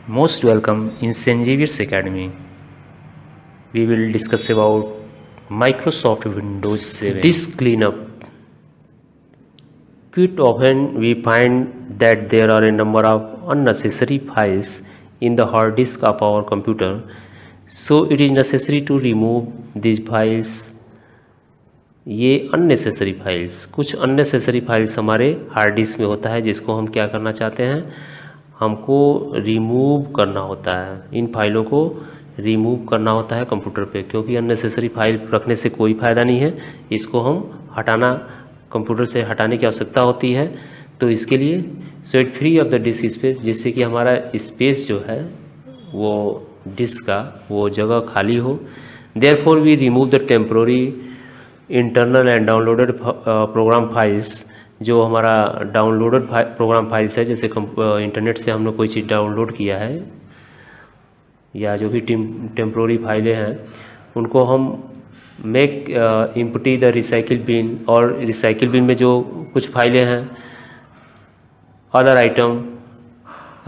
Most welcome in St. Xavier's Academy. We will discuss about Microsoft Windows 7 disk cleanup. Quite often we find that there are a number of unnecessary files in the hard disk of our computer. So it is necessary to remove these files. ये unnecessary files, कुछ unnecessary files हमारे hard disk में होता है जिसको हम क्या करना चाहते हैं, हमको रिमूव करना होता है। इन फाइलों को रिमूव करना होता है कंप्यूटर पे, क्योंकि अननेसेसरी फाइल रखने से कोई फ़ायदा नहीं है। इसको हम हटाना, कंप्यूटर से हटाने की आवश्यकता होती है। तो इसके लिए set free of the disc space, जिससे कि हमारा स्पेस जो है वो डिस्क का वो जगह खाली हो। Therefore we remove the temporary internal and downloaded program files. जो हमारा डाउनलोडेड प्रोग्राम फाइल्स है, जैसे इंटरनेट से हमने कोई चीज़ डाउनलोड किया है या जो भी टेम्पोररी फाइलें हैं, उनको हम make empty the recycle bin, और रिसाइकिल बिन में जो कुछ फाइलें हैं other item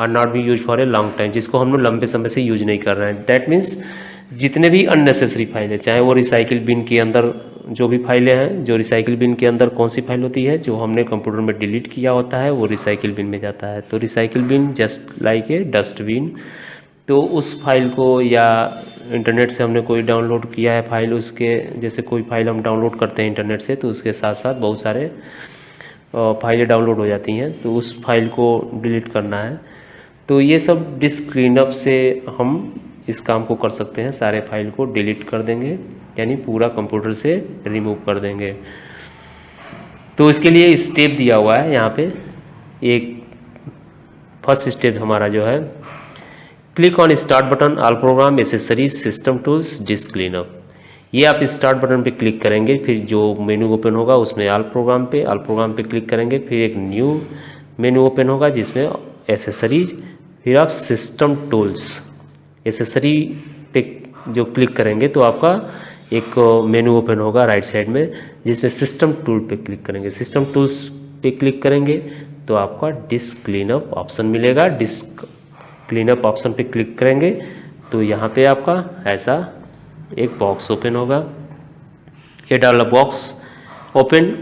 are not be use for a long time, जिसको हम लोग लंबे समय से यूज नहीं कर रहे हैं। दैट मीन्स जितने भी अननेसेसरी फाइलें, चाहे वो रिसाइकिल बिन के अंदर जो भी फाइलें हैं, जो रिसाइकिल बिन के अंदर कौन सी फाइल होती है, जो हमने कंप्यूटर में डिलीट किया होता है, वो रिसाइकिल बिन में जाता है। तो recycle bin just like a dustbin. तो उस फाइल को, या इंटरनेट से हमने कोई डाउनलोड किया है फाइल, उसके जैसे कोई फाइल हम डाउनलोड करते हैं इंटरनेट से, तो उसके साथ साथ बहुत सारे फाइलें डाउनलोड हो जाती हैं, तो उस फाइल को डिलीट करना है। तो ये सब डिस्क क्लीनअप से हम इस काम को कर सकते हैं। सारे फाइल को डिलीट कर देंगे, यानी पूरा कंप्यूटर से रिमूव कर देंगे। तो इसके लिए स्टेप दिया हुआ है यहाँ पे। एक फर्स्ट स्टेप हमारा जो है, click on start button, all programme, accessories, system tools, disc cleanup. ये आप स्टार्ट बटन पे क्लिक करेंगे, फिर जो मेनू ओपन होगा उसमें ऑल प्रोग्राम पे क्लिक करेंगे, फिर एक न्यू मेनू ओपन होगा जिसमें एसेसरीज, फिर आप सिस्टम टूल्स, एसेसरी पे जो क्लिक करेंगे तो आपका एक मेनू ओपन होगा राइट साइड में, जिसमें सिस्टम टूल पे क्लिक करेंगे। सिस्टम टूल्स पे क्लिक करेंगे तो आपका डिस्क क्लीनअप ऑप्शन मिलेगा। डिस्क क्लीनअप ऑप्शन पे क्लिक करेंगे तो यहाँ पे आपका ऐसा एक बॉक्स ओपन होगा। ये dialog box open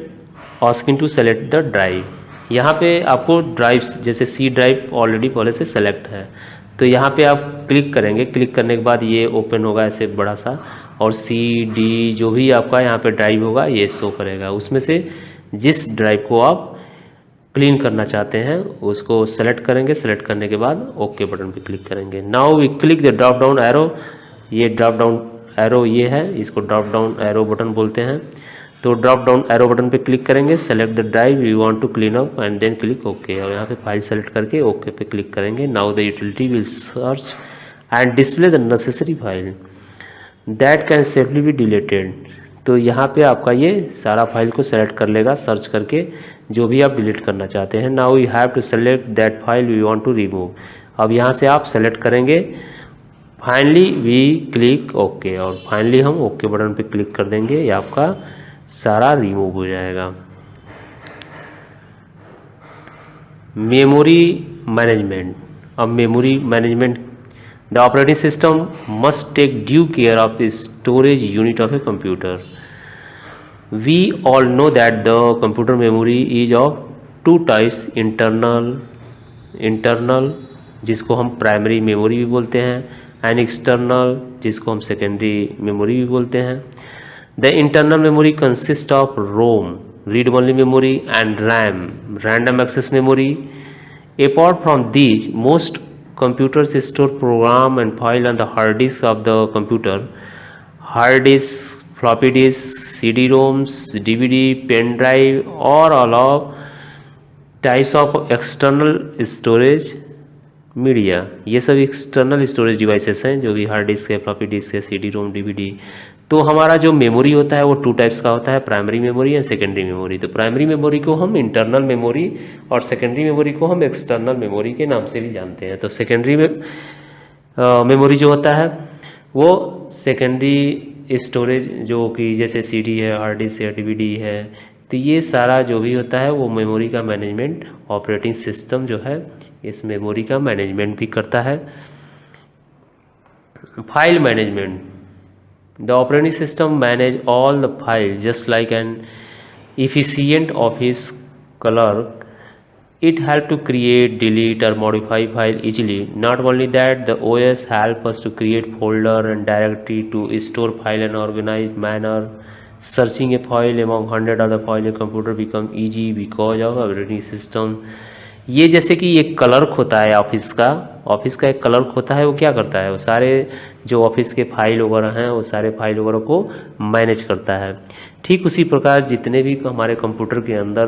asking to select the drive. यहाँ पे आपको ड्राइव, जैसे सी ड्राइव ऑलरेडी पहले से सेलेक्ट है, तो यहाँ पे आप क्लिक करेंगे। क्लिक करने के बाद ये ओपन होगा ऐसे बड़ा सा, और सी डी जो भी आपका यहाँ पे ड्राइव होगा ये शो करेगा। उसमें से जिस ड्राइव को आप क्लीन करना चाहते हैं उसको सेलेक्ट करेंगे। सेलेक्ट करने के बाद ओके बटन पे क्लिक करेंगे। Now we click the drop down arrow. ये ड्रॉप डाउन एरो ये है, इसको ड्रॉप डाउन एरो बटन बोलते हैं। तो ड्रॉप डाउन एरो बटन पे क्लिक करेंगे, select the drive you want to clean up and then click okay, और यहाँ पे फाइल सेलेक्ट करके ओके पे क्लिक करेंगे। Now the utility will search and display the necessary file that can safely be deleted. तो यहाँ पे आपका ये सारा फाइल को सेलेक्ट कर लेगा, सर्च करके जो भी आप डिलीट करना चाहते हैं। Now you have to select that file you want to remove. अब यहाँ से आप सेलेक्ट करेंगे, फाइनली वी क्लिक ओके, और फाइनली हम ओके बटन पे क्लिक कर देंगे। ये आपका सारा रिमूव हो जाएगा। Memory management. अब memory management, the operating system must take due care of storage unit of a computer. We all know that the computer memory is of two types, internal जिसको हम प्राइमरी मेमोरी भी बोलते हैं, and external जिसको हम secondary memory भी बोलते हैं। The internal memory consists of ROM, read-only memory, and RAM, random access memory. Apart from these, most computers store program and file on the hard disk of the computer. Hard disk, floppy disk, CD-ROMs, DVD, pen drive, or all of types of external storage media. ये सब external storage devices हैं, जो भी hard disk है, floppy disk है, CD ROM, DVD. तो हमारा जो मेमोरी होता है वो टू टाइप्स का होता है, primary memory and secondary memory. तो प्राइमरी मेमोरी को हम इंटरनल मेमोरी और सेकेंडरी मेमोरी को हम एक्सटर्नल मेमोरी के नाम से भी जानते हैं। तो सेकेंडरी मेमोरी जो होता है वो सेकेंडरी स्टोरेज, जो कि जैसे सीडी है, हार्ड डिस्क है, डीवीडी है, तो ये सारा जो भी होता है वो मेमोरी का मैनेजमेंट ऑपरेटिंग सिस्टम जो है इस मेमोरी का मैनेजमेंट भी करता है। File management, the operating system manage all the file just like an efficient office clerk. It helps to create, delete or modify file easily. Not only that, the OS help us to create folder and directory to store file in organized manner. Searching a file among hundred other file in computer become easy because of operating system. ये जैसे कि एक clerk होता है office का एक clerk होता है, वो क्या करता है, वो सारे जो ऑफिस के फाइल वगैरह हैं वो सारे फाइल वगैरह को मैनेज करता है। ठीक उसी प्रकार जितने भी हमारे कंप्यूटर के अंदर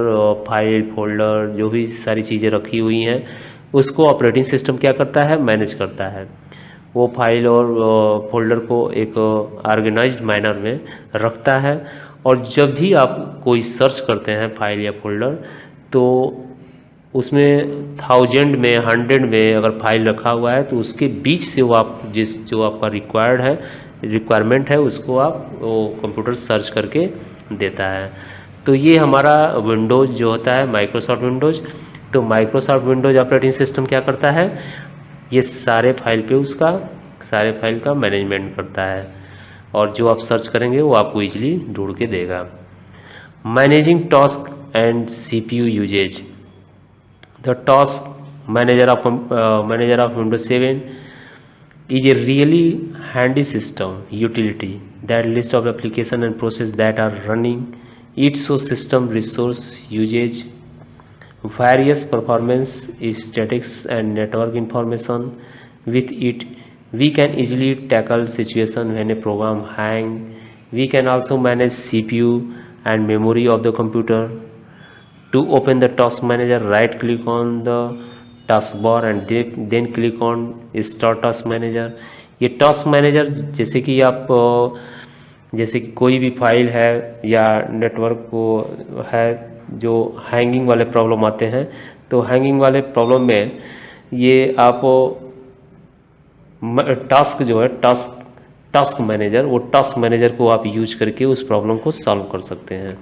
फाइल फोल्डर जो भी सारी चीज़ें रखी हुई हैं उसको ऑपरेटिंग सिस्टम क्या करता है, मैनेज करता है। वो फाइल और फोल्डर को एक ऑर्गेनाइज्ड मैनर में रखता है। और जब भी आप कोई सर्च करते हैं फाइल या फोल्डर तो उसमें 1000 में 100 में अगर फाइल रखा हुआ है तो उसके बीच से वो आप जो आपका रिक्वायरमेंट है उसको आप वो कंप्यूटर सर्च करके देता है। तो ये हमारा विंडोज़ जो होता है माइक्रोसॉफ्ट विंडोज़, तो माइक्रोसॉफ्ट विंडोज़ ऑपरेटिंग सिस्टम क्या करता है, ये सारे फाइल का मैनेजमेंट करता है और जो आप सर्च करेंगे वो आपको ईजिली ढूंढ के देगा। Managing task and CPU usage, the task manager of Windows 7 is a really handy system utility that lists of application and process that are running. It shows system resource usage, various performance statistics and network information. With it we can easily tackle situation when a program hang. We can also manage CPU and memory of the computer. To open the task manager, right click on the taskbar and then click on start task manager. ये task manager जैसे कि कोई भी file है या network को है जो हैंगिंग वाले प्रॉब्लम आते हैं, तो हैंगिंग वाले प्रॉब्लम में ये आप टास्क जो है टास्क मैनेजर, वो टास्क मैनेजर को आप यूज करके उस प्रॉब्लम को सॉल्व कर सकते हैं।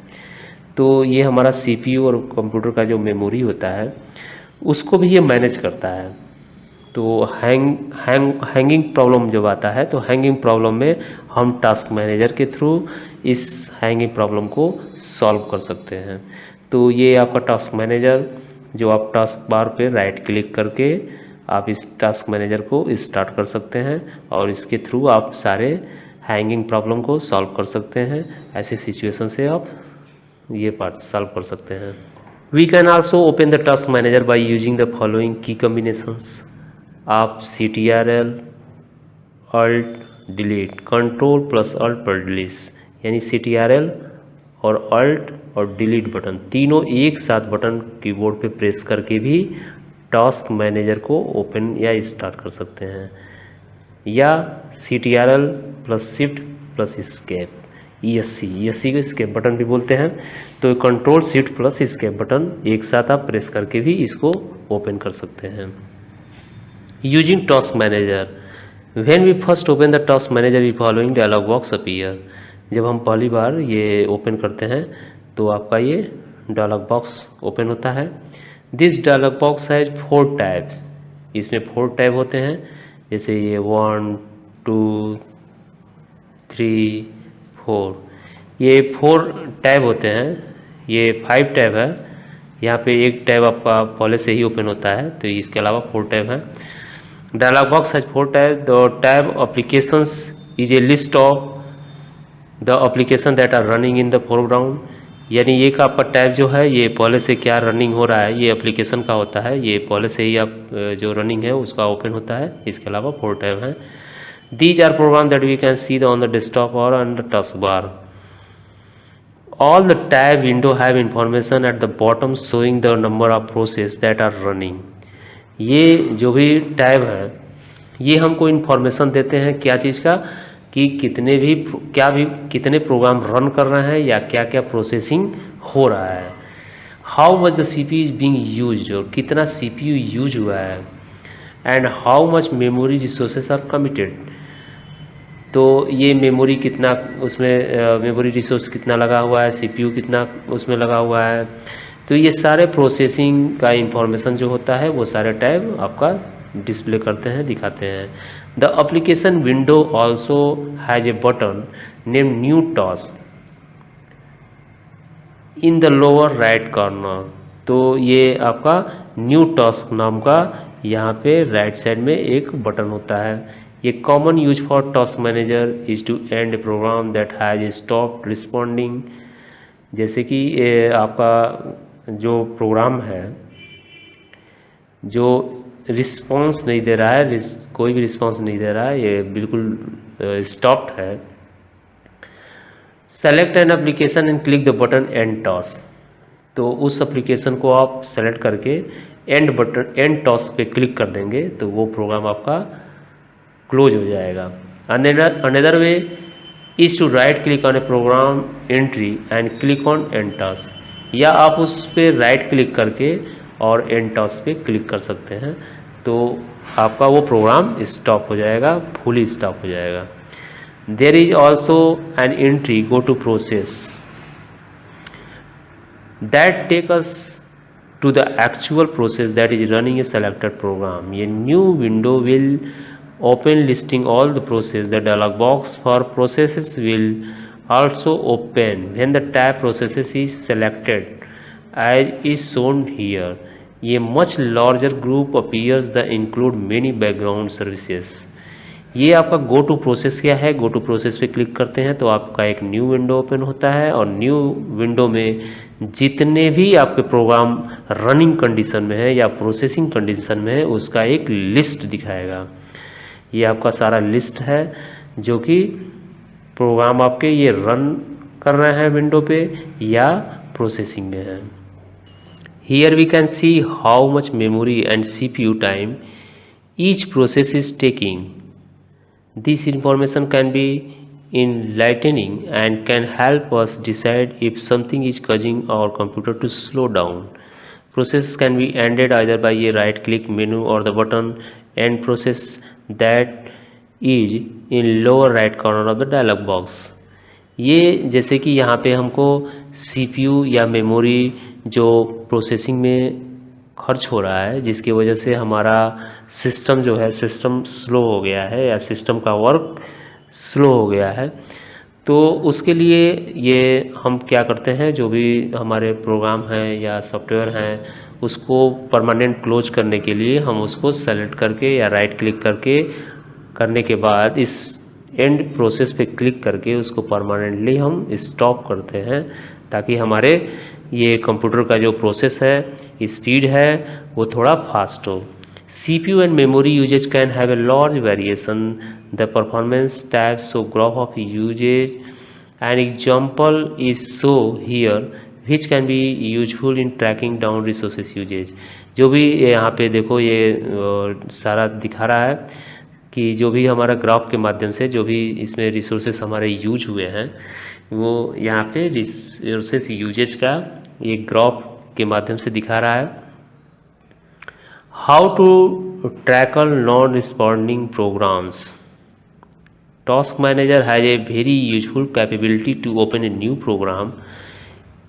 तो ये हमारा CPU और कंप्यूटर का जो मेमोरी होता है उसको भी ये मैनेज करता है। तो हैंगिंग प्रॉब्लम जब आता है तो हैंगिंग प्रॉब्लम में हम टास्क मैनेजर के थ्रू इस हैंगिंग प्रॉब्लम को सॉल्व कर सकते हैं। तो ये आपका टास्क मैनेजर जो आप टास्क बार पे राइट क्लिक करके आप इस टास्क मैनेजर को स्टार्ट कर सकते हैं और इसके थ्रू आप सारे हैंगिंग प्रॉब्लम को सॉल्व कर सकते हैं। ऐसे सिचुएशन से आप ये पार्ट सॉल्व कर सकते हैं। We can also open the task manager by using the following key combinations. आप CTRL Alt delete control plus alt पर डिलीट, यानी CTRL और Alt और डिलीट बटन तीनों एक साथ बटन कीबोर्ड पे प्रेस करके भी टास्क मैनेजर को ओपन या स्टार्ट कर सकते हैं। या CTRL plus shift plus escape, ESC को एस्केप बटन भी बोलते हैं। तो control shift plus escape button एक साथ आप प्रेस करके भी इसको ओपन कर सकते हैं। Using task manager, when we first open the task manager we following dialog box appear. जब हम पहली बार ये ओपन करते हैं तो आपका ये डायलॉग बॉक्स ओपन होता है। This dialog box has 4 tabs, इसमें 4 टैब होते हैं, जैसे ये 1 2 3 4, ये 4 टैब होते हैं। ये 5 टैब है, यहाँ पे एक टैब आपका पहले से ही ओपन होता है, तो इसके अलावा 4 टैब हैं। Dialog box has 4 tab. The tab applications is a list of the application that are running in the foreground, यानी एक आपका टैब जो है ये पहले से क्या रनिंग हो रहा है ये एप्लीकेशन का होता है, ये पहले से ही आप जो रनिंग है उसका ओपन होता है। इसके अलावा 4 टैब हैं। These are programs that we can see on the desktop or on the taskbar. All the tab window have information at the bottom showing the number of processes that are running. ये जो भी tab हैं ये हमको information देते हैं क्या चीज़ का, कि कितने प्रोग्राम रन कर रहे हैं या क्या क्या प्रोसेसिंग हो रहा है। How much the CPU is being used, और कितना CPU यूज हुआ है। And how much memory resources are committed, तो ये मेमोरी कितना उसमें मेमोरी रिसोर्स कितना लगा हुआ है, CPU कितना उसमें लगा हुआ है। तो ये सारे प्रोसेसिंग का इंफॉर्मेशन जो होता है वो सारे टैब आपका डिस्प्ले करते हैं, दिखाते हैं। The application window also has a button name new task in the lower right corner. तो ये आपका न्यू टास्क नाम का यहाँ पे राइट साइड में एक बटन होता है। ये common use for task manager is to end a program that has stop responding. जैसे कि ये आपका जो प्रोग्राम है जो रिस्पॉन्स नहीं दे रहा है, कोई भी रिस्पॉन्स नहीं दे रहा है, ये बिल्कुल स्टॉप्ड है। Select an application and click the button end task. तो उस एप्लीकेशन को आप सेलेक्ट करके एंड बटन एंड टास्क पे क्लिक कर देंगे तो वो प्रोग्राम आपका क्लोज हो जाएगा। Another way is to right click on a program entry and click on end task, या आप उस पर राइट क्लिक करके और एंड टास्क पे क्लिक कर सकते हैं तो आपका वो प्रोग्राम स्टॉप हो जाएगा, फुली स्टॉप हो जाएगा। There is also an entry go to process that take us to the actual process that is running a selected program. ये new window will open listing all the process. The dialog box for processes will also open when the tab processes is selected as is shown here. ये much larger group appears the include many background services. ये आपका गो to process क्या है, गो to process पे click करते हैं तो आपका एक न्यू विंडो ओपन होता है और न्यू विंडो में जितने भी आपके प्रोग्राम रनिंग कंडीशन में है या प्रोसेसिंग कंडीशन में है उसका एक लिस्ट दिखाएगा। ये आपका सारा लिस्ट है जो कि प्रोग्राम आपके ये रन कर रहे हैं विंडो पे या प्रोसेसिंग में है। Here we can see how much memory and CPU time each process is taking. This information can be enlightening and can help us decide if something is causing our computer to slow down. Process can be ended either by a right click menu or the button end process that is in lower right corner of the dialog box. ये जैसे कि यहाँ पे हमको CPU या memory जो processing में खर्च हो रहा है जिसकी वजह से हमारा सिस्टम जो है सिस्टम स्लो हो गया है या सिस्टम का वर्क स्लो हो गया है, तो उसके लिए ये हम क्या करते हैं जो भी हमारे प्रोग्राम हैं या सॉफ्टवेयर हैं उसको परमानेंट क्लोज करने के लिए हम उसको सेलेक्ट करके या राइट क्लिक करके करने के बाद इस एंड प्रोसेस पे क्लिक करके उसको परमानेंटली हम स्टॉप करते हैं ताकि हमारे ये कंप्यूटर का जो प्रोसेस है स्पीड है वो थोड़ा फास्ट हो। CPU and memory usage can have a large variation. The performance tab show graph of usage. An example is shown here which can be useful in tracking down resources usage. जो भी यहाँ पे देखो ये सारा दिखा रहा है कि जो भी हमारा ग्राफ के माध्यम से जो भी इसमें रिसोर्सेस हमारे यूज हुए हैं वो यहाँ पे रिसोर्सेस यूजेज का ये ग्राफ के माध्यम से दिखा रहा है। How to tackle non-responding programs. Task Manager has a very useful capability to open a new program.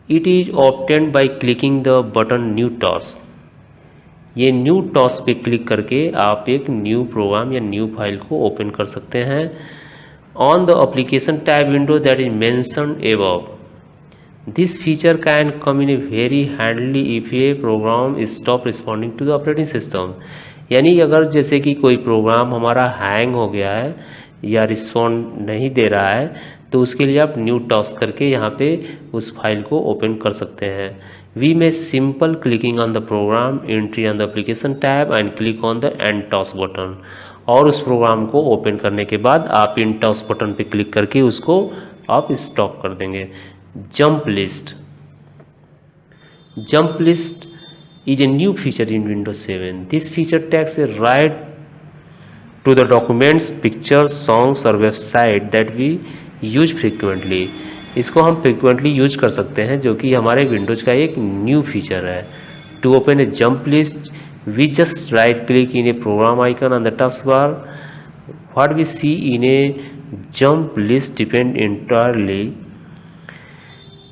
It is obtained by clicking the button New Task. ये न्यू टास्क पे क्लिक करके आप एक न्यू प्रोग्राम या new file को open कर सकते हैं on the application tab window that is mentioned above. This feature can come in a very handy if a program is stop responding to the operating system. यानी अगर जैसे कि कोई प्रोग्राम हमारा हैंग हो गया है या रिस्पॉन्ड नहीं दे रहा है तो उसके लिए आप न्यू टास्क करके यहाँ पे उस फाइल को ओपन कर सकते हैं. We may simple clicking on the program entry on the application tab and click on the end task button. और उस प्रोग्राम को ओपन करने के बाद आप इन टास्क बटन पे क्लिक करके उसको आप स्टॉप कर देंगे. Jump list. Jump list is a new feature in Windows 7. This feature takes a right to the documents, pictures, songs or website that we use frequently. इसको हम frequently यूज कर सकते हैं जो कि हमारे Windows का एक न्यू फीचर है. To open a jump list, we just right click in a program icon on the taskbar. What we see in a jump list depend entirely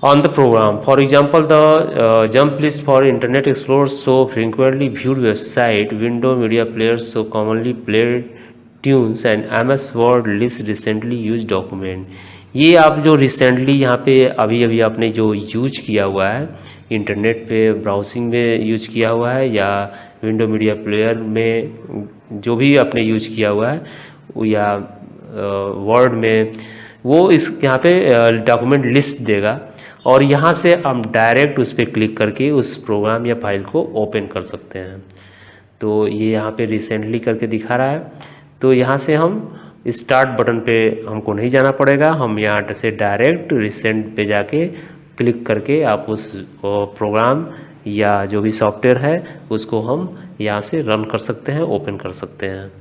on the program. For example, the jump list for Internet Explorer show frequently viewed website, window media players show commonly played tunes and MS Word list recently used document. ये आप जो recently यहाँ पे अभी अभी आपने जो use किया हुआ है इंटरनेट पे ब्राउजिंग में यूज किया हुआ है या विंडो मीडिया प्लेयर में जो भी आपने यूज किया हुआ है या वर्ड में, वो इस यहाँ पे डॉक्यूमेंट लिस्ट देगा और यहाँ से हम डायरेक्ट उस पर क्लिक करके उस प्रोग्राम या फाइल को ओपन कर सकते हैं। तो ये यहाँ पे रिसेंटली करके दिखा रहा है, तो यहाँ से हम स्टार्ट बटन पे हमको नहीं जाना पड़ेगा, हम यहाँ से डायरेक्ट रिसेंट पे जाके क्लिक करके आप उस प्रोग्राम या जो भी सॉफ्टवेयर है उसको हम यहाँ से रन कर सकते हैं, ओपन कर सकते हैं।